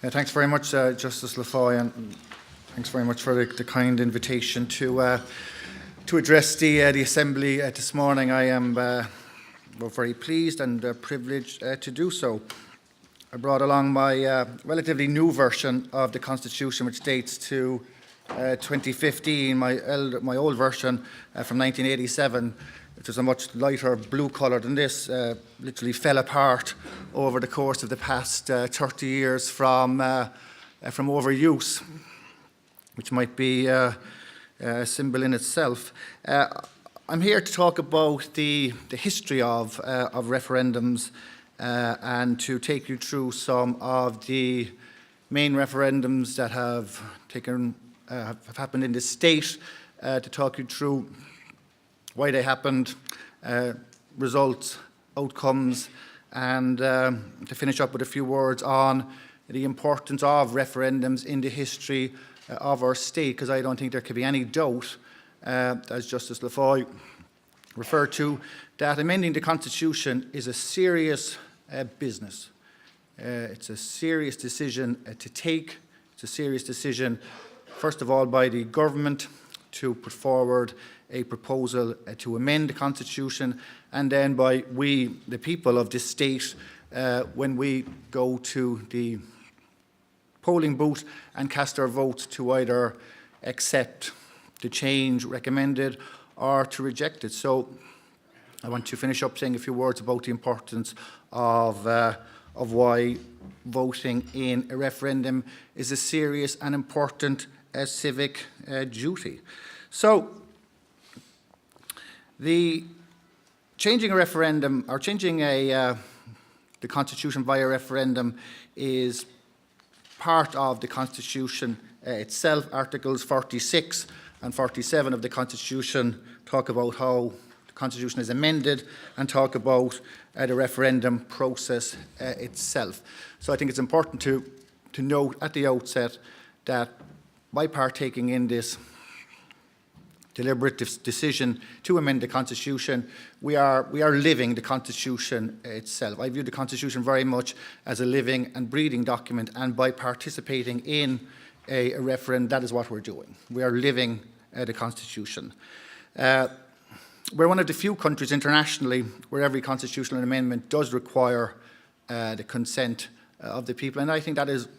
Thanks very much, Justice Lafoy, and thanks very much for the kind invitation to address the Assembly this morning. I am very pleased and privileged to do so. I brought along my relatively new version of the Constitution, which dates to 2015. My old version from 1987, which was a much lighter blue colour than this, literally fell apart over the course of the past 30 years from overuse, which might be a symbol in itself. I'm here to talk about the history of referendums and to take you through some of the main referendums that have happened in this state, to talk you through why they happened, results, outcomes, and to finish up with a few words on the importance of referendums in the history of our state, because I don't think there could be any doubt, as Justice Lafoy referred to, that amending the Constitution is a serious business. It's a serious decision to take. It's a serious decision, first of all, by the government to put forward a proposal to amend the Constitution, and then by we, the people of this state, when we go to the polling booth and cast our votes to either accept the change recommended or to reject it. So I want to finish up saying a few words about the importance of why voting in a referendum is a serious and important civic duty. So, the changing a referendum or changing the Constitution via referendum is part of the Constitution itself. Articles 46 and 47 of the Constitution talk about how the Constitution is amended and talk about the referendum process itself. So I think it's important to note at the outset that by partaking in this deliberate decision to amend the Constitution, we are living the Constitution itself. I view the Constitution very much as a living and breathing document, and by participating in a referendum, that is what we're doing. We are living the Constitution. We're one of the few countries internationally where every constitutional amendment does require the consent of the people, and I think that is a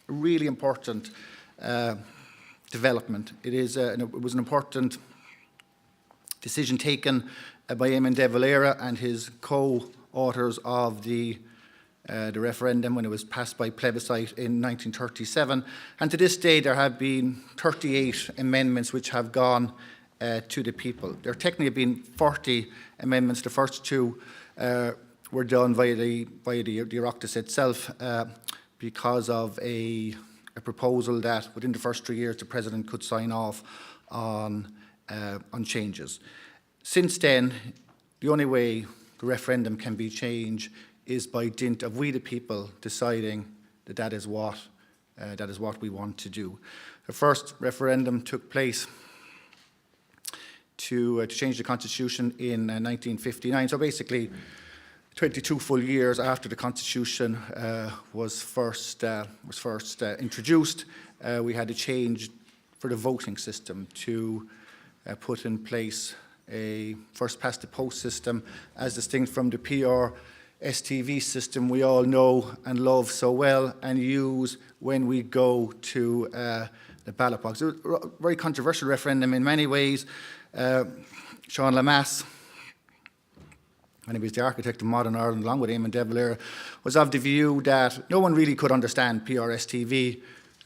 really important development. It was an important decision taken by Eamon de Valera and his co-authors of the referendum when it was passed by plebiscite in 1937. And to this day, there have been 38 amendments which have gone to the people. There technically have been 40 amendments. The first two were done via the Oireachtas itself because of a proposal that within the first 3 years the President could sign off on changes. Since then, the only way the referendum can be changed is by dint of we the people deciding that is what we want to do. The first referendum took place to change the Constitution in 1959. So basically, 22 full years after the Constitution was first introduced, we had a change for the voting system to put in place a first-past-the-post system as distinct from the PRSTV system we all know and love so well and use when we go to the ballot box. It was a very controversial referendum in many ways. Sean Lamass, and he was the architect of modern Ireland, along with Eamon de Valera, was of the view that no one really could understand PRSTV.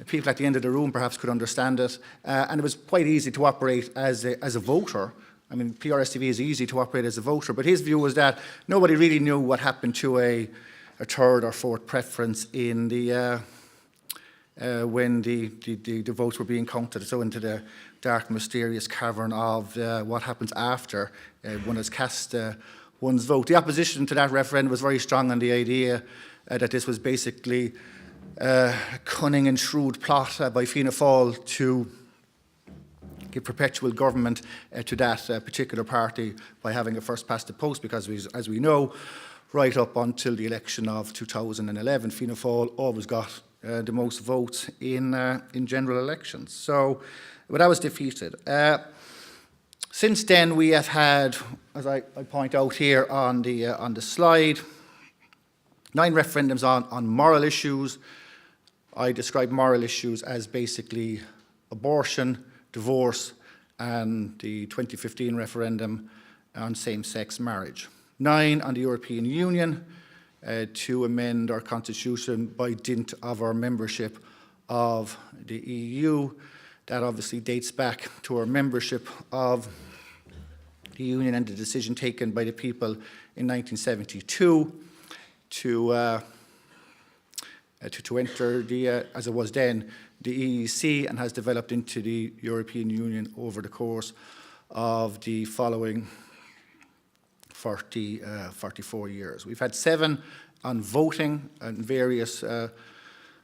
People at the end of the room perhaps could understand it, and it was quite easy to operate as a voter. I mean, PRSTV is easy to operate as a voter, but his view was that nobody really knew what happened to a third or fourth preference in the when the votes were being counted, so into the dark, mysterious cavern of what happens after one has cast one's vote. The opposition to that referendum was very strong on the idea that this was basically a cunning and shrewd plot by Fianna Fáil to give perpetual government to that particular party by having a first-past-the-post, because as we know, right up until the election of 2011, Fianna Fáil always got the most votes in general elections. So, but I was defeated. Since then, we have had, as I point out here on the slide, 9 referendums on moral issues. I describe moral issues as basically abortion, divorce, and the 2015 referendum on same-sex marriage. 9 on the European Union, to amend our constitution by dint of our membership of the EU. That obviously dates back to our membership of the Union and the decision taken by the people in 1972 to enter as it was then, the EEC, and has developed into the European Union over the course of the following 44 years. We've had 7 on voting and various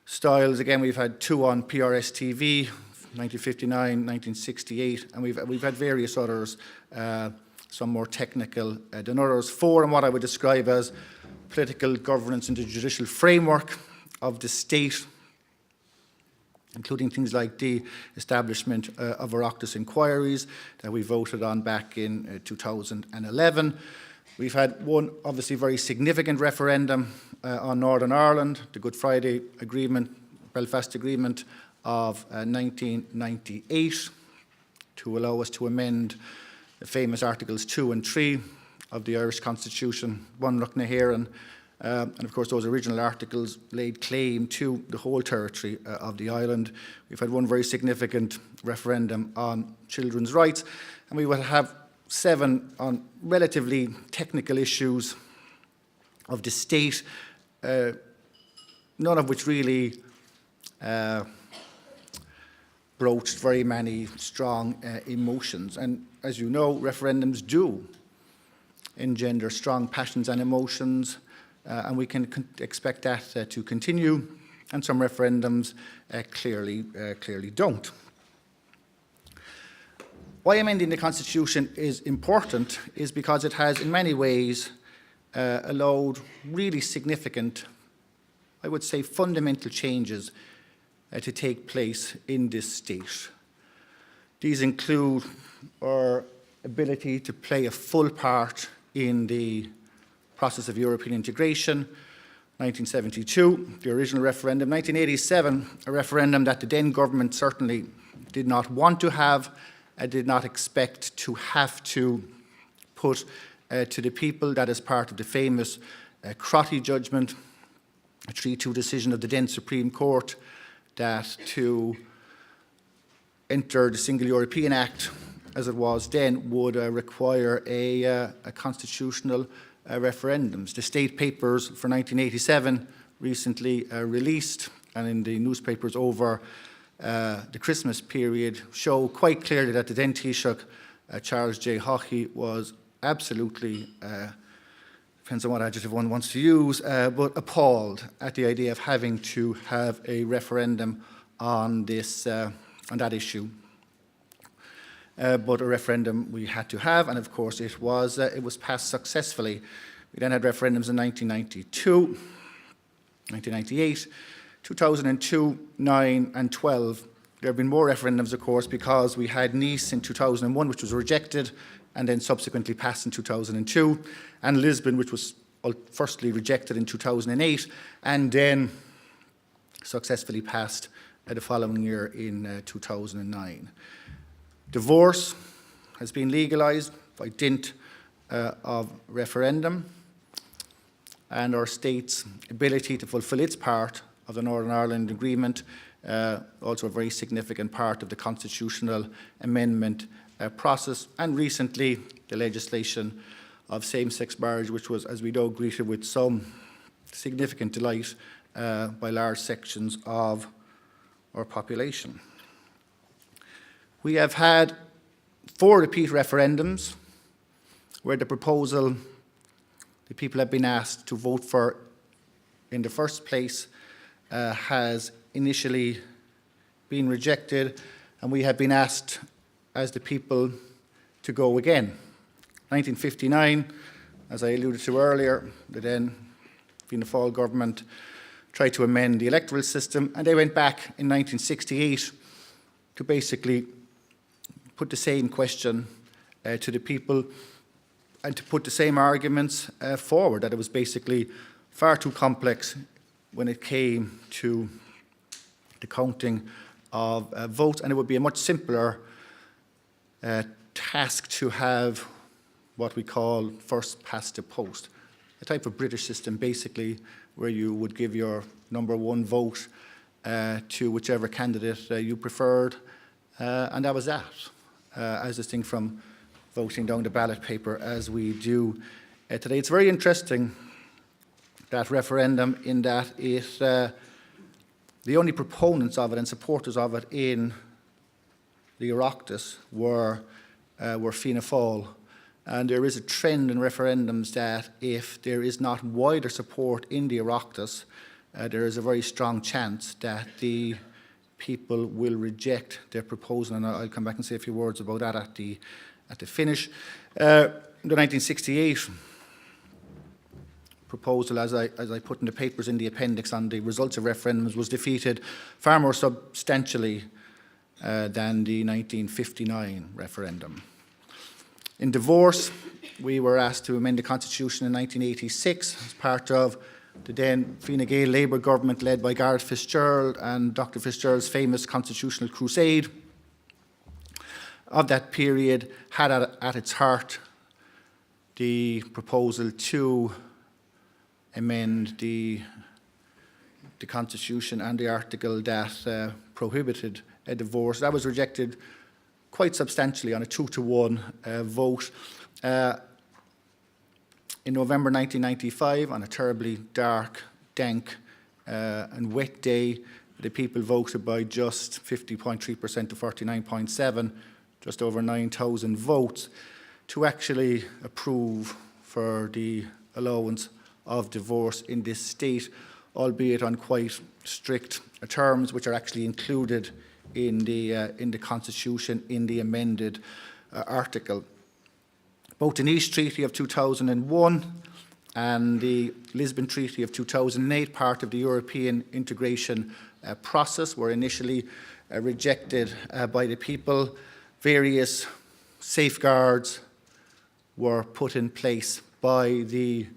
styles. Again, we've had 2 on PRS TV, 1959, 1968, and we've had various others, some more technical than others. 4 on what I would describe as political governance and the judicial framework of the state, including things like the establishment of Oireachtas inquiries that we voted on back in 2011. We've had one obviously very significant referendum on Northern Ireland, the Good Friday Agreement, Belfast Agreement of 1998, to allow us to amend the famous Articles 2 and 3 of the Irish Constitution, One Ruch na hÉireann, and of course those original articles laid claim to the whole territory of the island. We've had one very significant referendum on children's rights, and we will have 7 on relatively technical issues of the state, none of which really broached very many strong emotions. And as you know, referendums do engender strong passions and emotions, and we can expect that to continue, and some referendums clearly don't. Why amending the Constitution is important is because it has in many ways allowed really significant, I would say fundamental changes to take place in this state. These include our ability to play a full part in the process of European integration, 1972, the original referendum, 1987, a referendum that the then government certainly did not want to have, did not expect to have to put to the people. That is part of the famous Crotty judgment, a 3-2 decision of the then Supreme Court, that to enter the Single European Act, as it was then, would require a constitutional referendums. The state papers for 1987 recently released, and in the newspapers over the Christmas period, show quite clearly that the then Taoiseach, Charles J. Haughey, was absolutely, depends on what adjective one wants to use, but appalled at the idea of having to have a referendum on this, on that issue. But a referendum we had to have, and of course it was passed successfully. We then had referendums in 1992, 1998, 2002, 9 and 12. There have been more referendums, of course, because we had Nice in 2001, which was rejected, and then subsequently passed in 2002, and Lisbon, which was firstly rejected in 2008, and then successfully passed the following year in 2009. Divorce has been legalised by dint of referendum, and our state's ability to fulfil its part of the Northern Ireland Agreement, also a very significant part of the constitutional amendment process, and recently the legislation of same-sex marriage, which was, as we know, greeted with some significant delight by large sections of our population. We have had 4 repeat referendums where the proposal the people have been asked to vote for in the first place has initially been rejected, and we have been asked as the people to go again. 1959, as I alluded to earlier, the then Fianna Fáil government tried to amend the electoral system, and they went back in 1968 to basically put the same question to the people and to put the same arguments forward, that it was basically far too complex when it came to the counting of votes, and it would be a much simpler task to have what we call first past the post, a type of British system basically where you would give your number one vote to whichever candidate you preferred, and that was that, as distinct from voting down the ballot paper as we do today. It's very interesting, that referendum, in that it, the only proponents of it and supporters of it in the Oireachtas were Fianna Fáil. And there is a trend in referendums that if there is not wider support in the Oireachtas, there is a very strong chance that the people will reject their proposal. And I'll come back and say a few words about that at the finish. The 1968 proposal, as I put in the papers in the appendix on the results of referendums, was defeated far more substantially than the 1959 referendum. In divorce, we were asked to amend the Constitution in 1986 as part of the then Fine Gael Labour government led by Garret Fitzgerald and Dr. Fitzgerald's famous constitutional crusade. Of that period had at its heart the proposal to amend the Constitution and the article that prohibited a divorce. That was rejected quite substantially on a 2-to-1 vote. In November 1995, on a terribly dark, dank and wet day, the people voted by just 50.3% to 49.7%, just over 9,000 votes, to actually approve for the allowance of divorce in this state, albeit on quite strict terms, which are actually included in the Constitution, in the amended article. Both the Nice Treaty of 2001 and the Lisbon Treaty of 2008, part of the European integration process, were initially rejected by the people. Various safeguards were put in place by the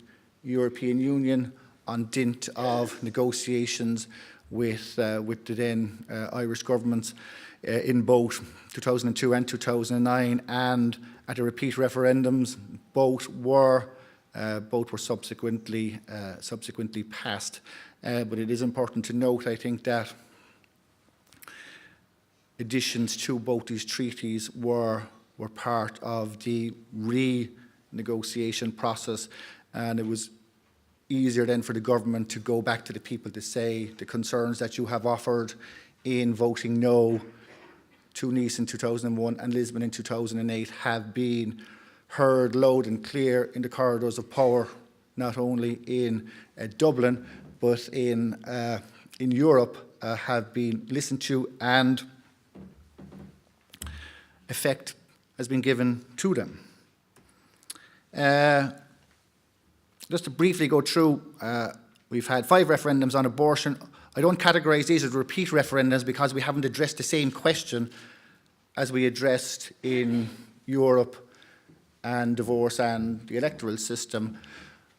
European Union on dint of negotiations with the then Irish governments in both 2002 and 2009, and at the repeat referendums, both were subsequently passed. But it is important to note, I think, that additions to both these treaties were part of the renegotiation process, and it was easier then for the government to go back to the people to say the concerns that you have offered in voting no to Nice in 2001 and Lisbon in 2008 have been heard loud and clear in the corridors of power, not only in Dublin but in Europe, have been listened to, and effect has been given to them. Just to briefly go through, we've had 5 referendums on abortion. I don't categorise these as repeat referendums because we haven't addressed the same question as we addressed in Europe and divorce and the electoral system.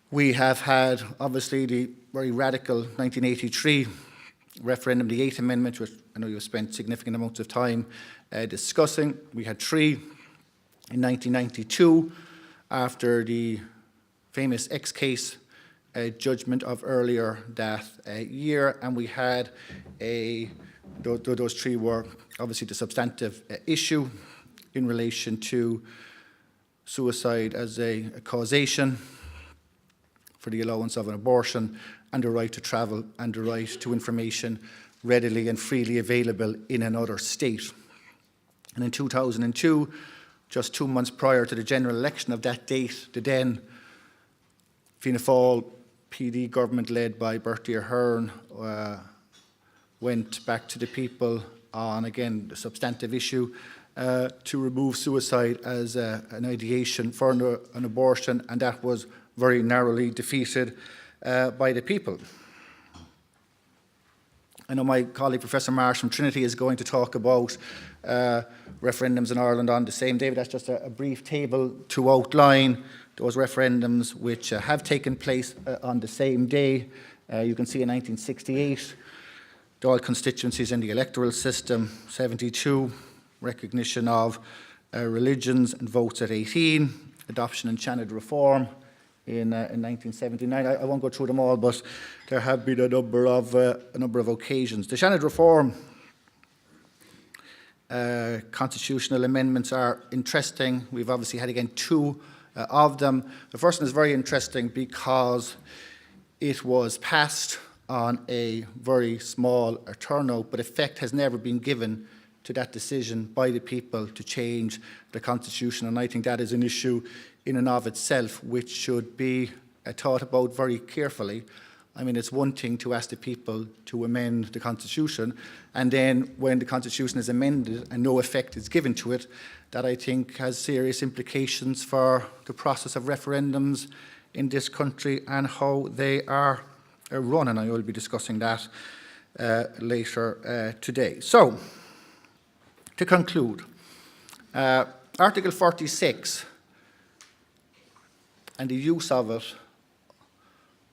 We have had, obviously, the very radical 1983 referendum, the 8th Amendment, which I know you've spent significant amounts of time discussing. We had 3 in 1992 after the famous X case judgment of earlier that year, and we had those 3 were obviously the substantive issue in relation to suicide as a causation for the allowance of an abortion, and the right to travel and the right to information readily and freely available in another state. And in 2002, just 2 months prior to the general election of that date, the then Fianna Fáil PD government led by Bertie Ahern went back to the people on, again, the substantive issue to remove suicide as an ideation for an abortion, and that was very narrowly defeated by the people. I know my colleague Professor Marsh from Trinity is going to talk about referendums in Ireland on the same day, but that's just a brief table to outline those referendums which have taken place on the same day. You can see in 1968, Dáil constituencies in the electoral system, 72, recognition of religions and votes at 18, adoption and Seanad reform in 1979. I won't go through them all, but there have been a number of occasions. The Seanad reform constitutional amendments are interesting. We've obviously had again two of them. The first one is very interesting because it was passed on a very small turnout, but effect has never been given to that decision by the people to change the constitution, and I think that is an issue in and of itself which should be thought about very carefully. I mean, it's one thing to ask the people to amend the constitution, and then when the constitution is amended and no effect is given to it, that I think has serious implications for the process of referendums in this country and how they are run, and I will be discussing that later today. So, to conclude, Article 46 and the use of it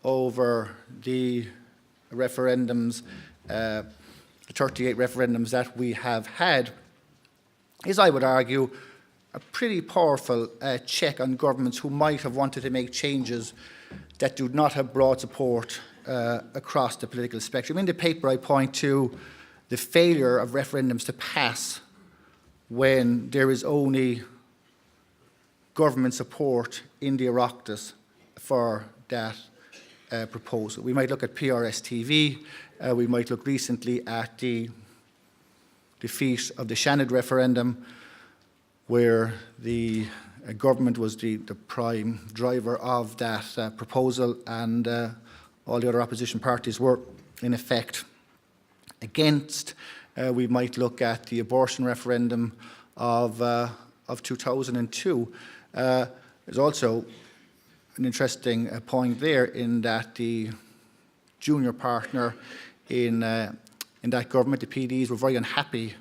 over the referendums, the 38 referendums that we have had, is, I would argue, a pretty powerful check on governments who might have wanted to make changes that do not have broad support across the political spectrum. In the paper, I point to the failure of referendums to pass when there is only government support in the Oireachtas for that proposal. We might look at PRS-TV, we might look recently at the defeat of the Seanad referendum, where the government was the prime driver of that proposal, and all the other opposition parties were in effect against. We might look at the abortion referendum of 2002. There's also an interesting point there in that the junior partner in that government, the PDs, were very unhappy,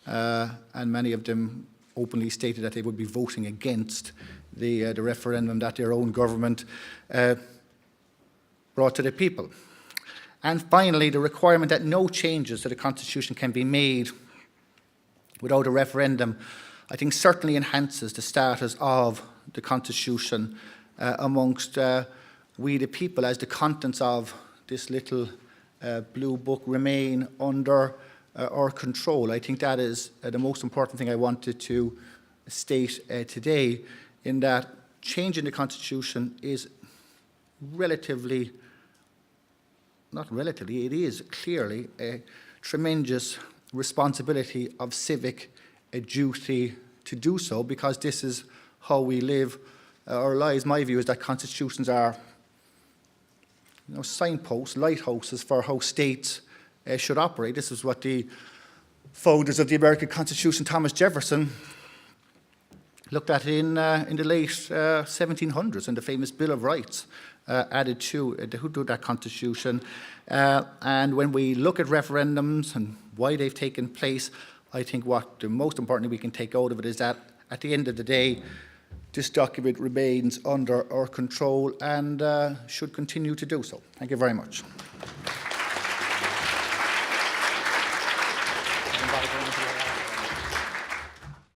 and many of them openly stated that they would be voting against the referendum that their own government brought to the people. And finally, the requirement that no changes to the Constitution can be made without a referendum, I think certainly enhances the status of the Constitution amongst we the people, as the contents of this little blue book remain under our control. I think that is the most important thing I wanted to state today, in that changing the Constitution is it is clearly a tremendous responsibility of civic duty to do so, because this is how we live our lives. My view is that constitutions are signposts, lighthouses for how states should operate. This is what the founders of the American Constitution, Thomas Jefferson, looked at in the late 1700s, in the famous Bill of Rights added to that Constitution. And when we look at referendums and why they've taken place, I think what the most important thing we can take out of it is that at the end of the day, this document remains under our control and should continue to do so. Thank you very much.